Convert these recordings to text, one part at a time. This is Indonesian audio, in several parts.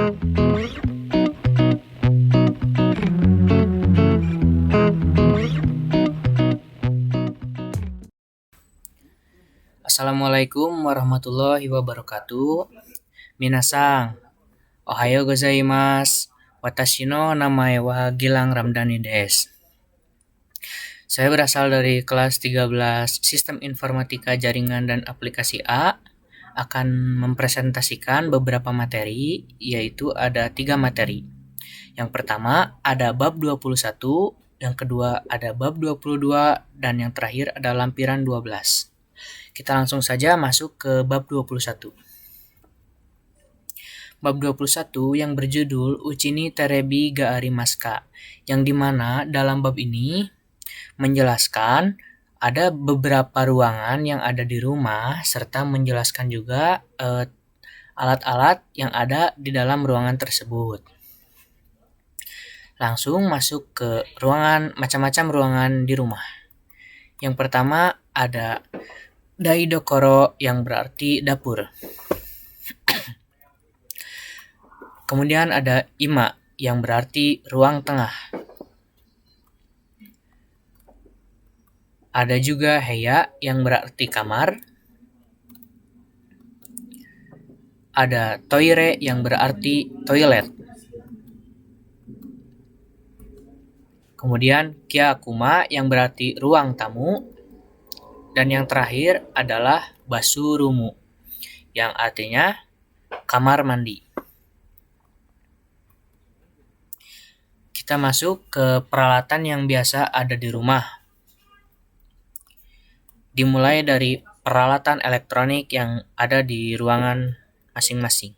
Assalamualaikum warahmatullahi wabarakatuh. Minasang, ohayo gozaimasu. Watashi no namae wa Gilang Ramdhani desu. Saya berasal dari kelas 13 Sistem Informatika Jaringan dan Aplikasi A, akan mempresentasikan beberapa materi, yaitu ada 3 materi. Yang pertama ada bab 21, yang kedua ada bab 22, dan yang terakhir ada lampiran 12. Kita langsung saja masuk ke bab 21. Bab 21 yang berjudul Uchini Terebi ga Arimasu, yang dimana dalam bab ini menjelaskan ada beberapa ruangan yang ada di rumah serta menjelaskan juga alat-alat yang ada di dalam ruangan tersebut. Langsung masuk ke macam-macam ruangan di rumah. Yang pertama ada daidokoro yang berarti dapur. Kemudian ada ima yang berarti ruang tengah. Ada juga heya yang berarti kamar. Ada toire yang berarti toilet. Kemudian kyakuma yang berarti ruang tamu. Dan yang terakhir adalah basurumu yang artinya kamar mandi. Kita masuk ke peralatan yang biasa ada di rumah. Dimulai dari peralatan elektronik yang ada di ruangan masing-masing.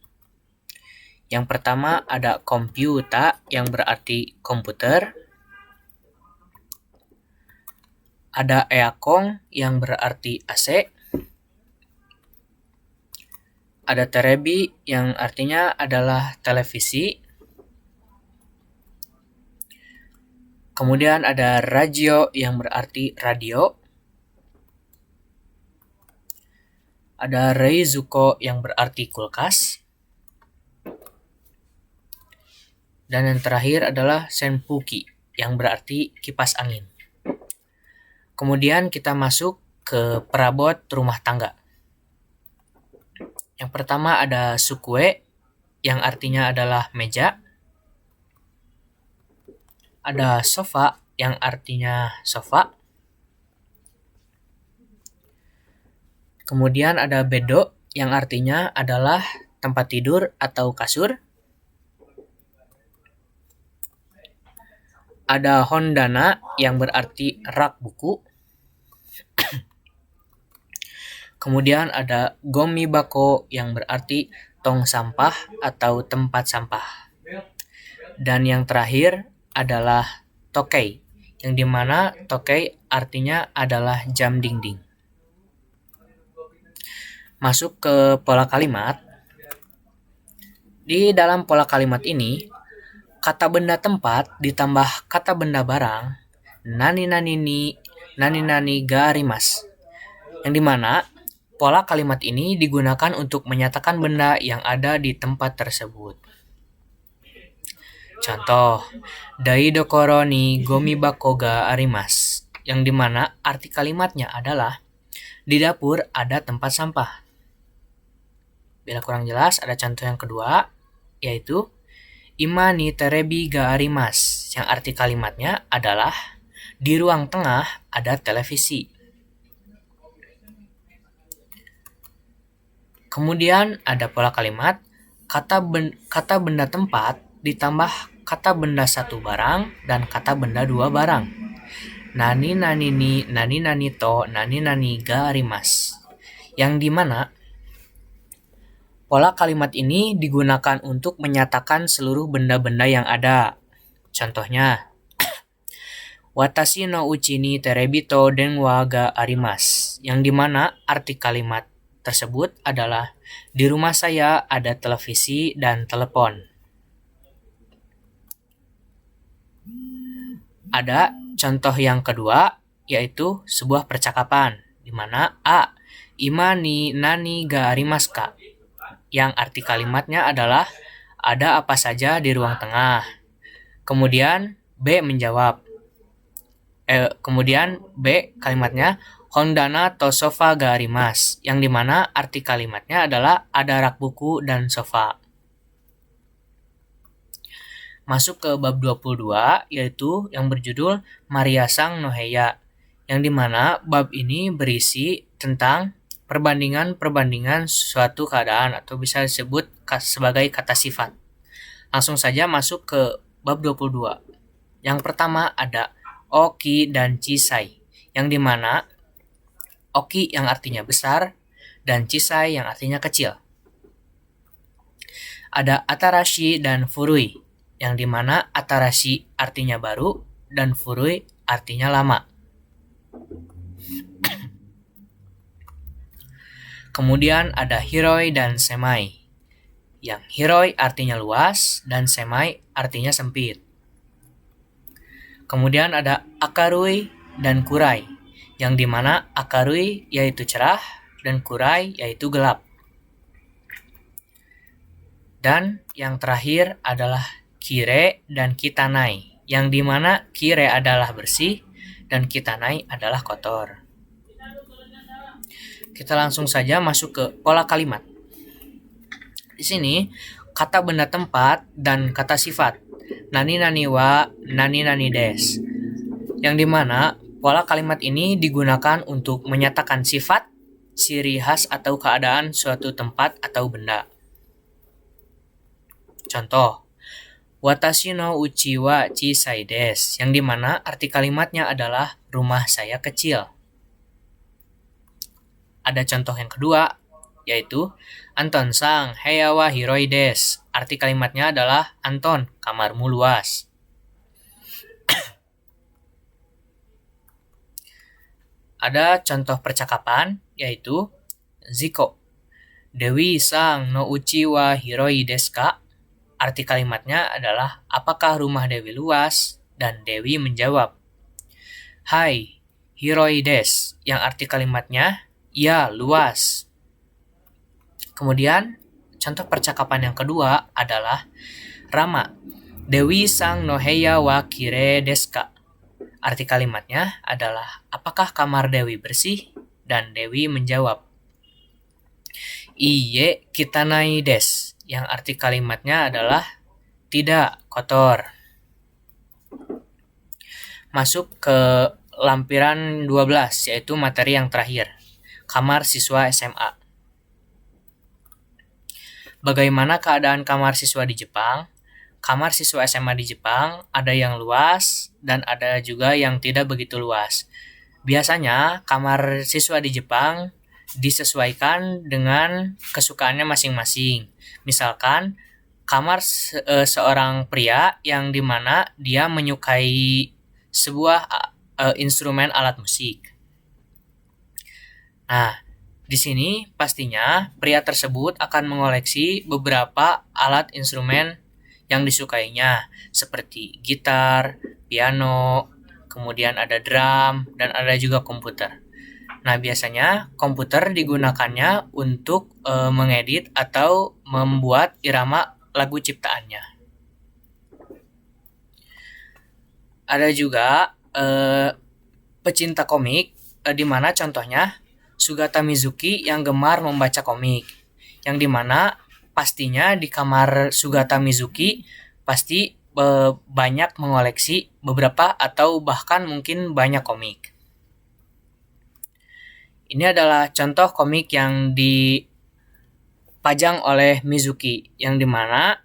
Yang pertama ada komputer yang berarti komputer. Ada aircon yang berarti AC. Ada terebi yang artinya adalah televisi. Kemudian ada radio yang berarti radio. Ada reizuko yang berarti kulkas. Dan yang terakhir adalah senpuki yang berarti kipas angin. Kemudian kita masuk ke perabot rumah tangga. Yang pertama ada sukue yang artinya adalah meja. Ada sofa yang artinya sofa. Kemudian ada bedo yang artinya adalah tempat tidur atau kasur. Ada hondana yang berarti rak buku. Kemudian ada gomibako yang berarti tong sampah atau tempat sampah. Dan yang terakhir adalah tokei, yang dimana tokei artinya adalah jam dinding. Masuk ke pola kalimat. Di dalam pola kalimat ini, kata benda tempat ditambah kata benda barang, nani ga arimasu. Yang dimana pola kalimat ini digunakan untuk menyatakan benda yang ada di tempat tersebut. Contoh, daidokoro ni gomibako ga arimasu, yang dimana arti kalimatnya adalah di dapur ada tempat sampah. Bila kurang jelas, ada contoh yang kedua, yaitu ima ni terebi ga arimasu, yang arti kalimatnya adalah di ruang tengah ada televisi. Kemudian ada pola kalimat kata benda tempat ditambah kata benda satu barang dan kata benda dua barang. Nani to nani ga arimasu. Yang dimana pola kalimat ini digunakan untuk menyatakan seluruh benda-benda yang ada. Contohnya, watashi no uchi ni terebi to denwa ga arimasu. Yang dimana arti kalimat tersebut adalah di rumah saya ada televisi dan telepon. Ada contoh yang kedua, yaitu sebuah percakapan, di mana A, ima ni nani ga arimasu ka, yang arti kalimatnya adalah Ada apa saja di ruang tengah? Kemudian B menjawab. Kemudian B kalimatnya Hondana to sofa ga arimasu, yang dimana arti kalimatnya adalah ada rak buku dan sofa. Masuk ke bab 22, yaitu yang berjudul Maria Sang no Heya, yang dimana bab ini berisi tentang perbandingan suatu keadaan atau bisa disebut sebagai kata sifat. Langsung saja masuk ke bab 22. Yang pertama ada Oki dan Chisai, yang dimana Oki yang artinya besar dan Chisai yang artinya kecil. Ada Atarashi dan Furui, yang dimana Atarashi artinya baru dan Furui artinya lama. Kemudian ada Hiroi dan Semai, yang Hiroi artinya luas dan Semai artinya sempit. Kemudian ada Akarui dan Kurai, yang dimana Akarui yaitu cerah dan Kurai yaitu gelap. Dan yang terakhir adalah Kire dan Kitanai, yang dimana Kire adalah bersih dan Kitanai adalah kotor. Kita langsung saja masuk ke pola kalimat. Di sini kata benda tempat dan kata sifat nani nani wa nani nani des, yang dimana pola kalimat ini digunakan untuk menyatakan sifat, ciri khas atau keadaan suatu tempat atau benda. Contoh, watashi no uchi wa chisai desu, yang dimana arti kalimatnya adalah rumah saya kecil. Ada contoh yang kedua, yaitu Anton sang heya wa hiroi desu, arti kalimatnya adalah Anton, kamarmu luas. Ada contoh percakapan, yaitu Ziko, Dewi sang no uchi wa hiroi desu ka? Arti kalimatnya adalah apakah rumah Dewi luas? Dan Dewi menjawab, Hai, hiroi desu, yang arti kalimatnya ya, luas. Kemudian contoh percakapan yang kedua adalah Rama, Dewi sang no heya wa kire desu ka? Arti kalimatnya adalah apakah kamar Dewi bersih? Dan Dewi menjawab, Iye kitanai desu, yang arti kalimatnya adalah tidak, kotor. Masuk ke lampiran 12, yaitu materi yang terakhir, kamar siswa SMA. Bagaimana keadaan kamar siswa di Jepang? Kamar siswa SMA di Jepang ada yang luas dan ada juga yang tidak begitu luas. Biasanya kamar siswa di Jepang disesuaikan dengan kesukaannya masing-masing. Misalkan kamar seorang pria yang dimana dia menyukai sebuah instrumen alat musik. Nah, di sini pastinya pria tersebut akan mengoleksi beberapa alat instrumen yang disukainya, seperti gitar, piano, kemudian ada drum, dan ada juga komputer. Nah, biasanya komputer digunakannya untuk mengedit atau membuat irama lagu ciptaannya. Ada juga pecinta komik, di mana contohnya Sugata Mizuki yang gemar membaca komik, yang dimana pastinya di kamar Sugata Mizuki pasti banyak mengoleksi beberapa atau bahkan mungkin banyak komik. Ini adalah contoh komik yang dipajang oleh Mizuki, yang dimana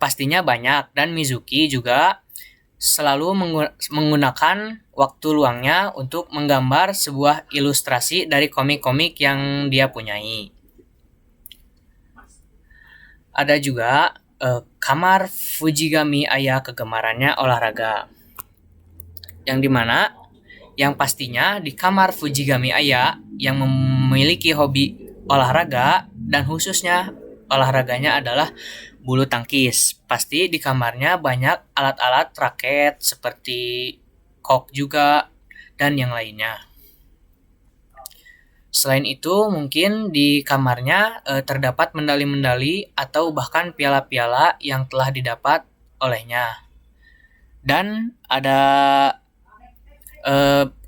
pastinya banyak, dan Mizuki juga selalu menggunakan waktu luangnya untuk menggambar sebuah ilustrasi dari komik-komik yang dia punyai. Ada juga kamar Fujigami Aya kegemarannya olahraga, yang dimana yang pastinya di kamar Fujigami Aya yang memiliki hobi olahraga dan khususnya olahraganya adalah bulu tangkis. Pasti di kamarnya banyak alat-alat raket seperti kok juga dan yang lainnya. Selain itu, mungkin di kamarnya terdapat medali-medali atau bahkan piala-piala yang telah didapat olehnya. Dan ada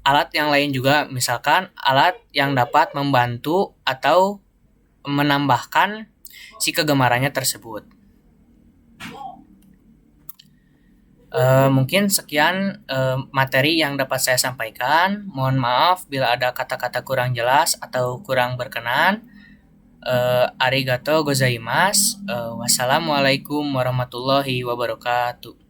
alat yang lain juga, misalkan alat yang dapat membantu atau menambahkan si kegemarannya tersebut. Mungkin sekian materi yang dapat saya sampaikan. Mohon maaf bila ada kata-kata kurang jelas atau kurang berkenan. Arigato gozaimasu. Wassalamualaikum warahmatullahi wabarakatuh.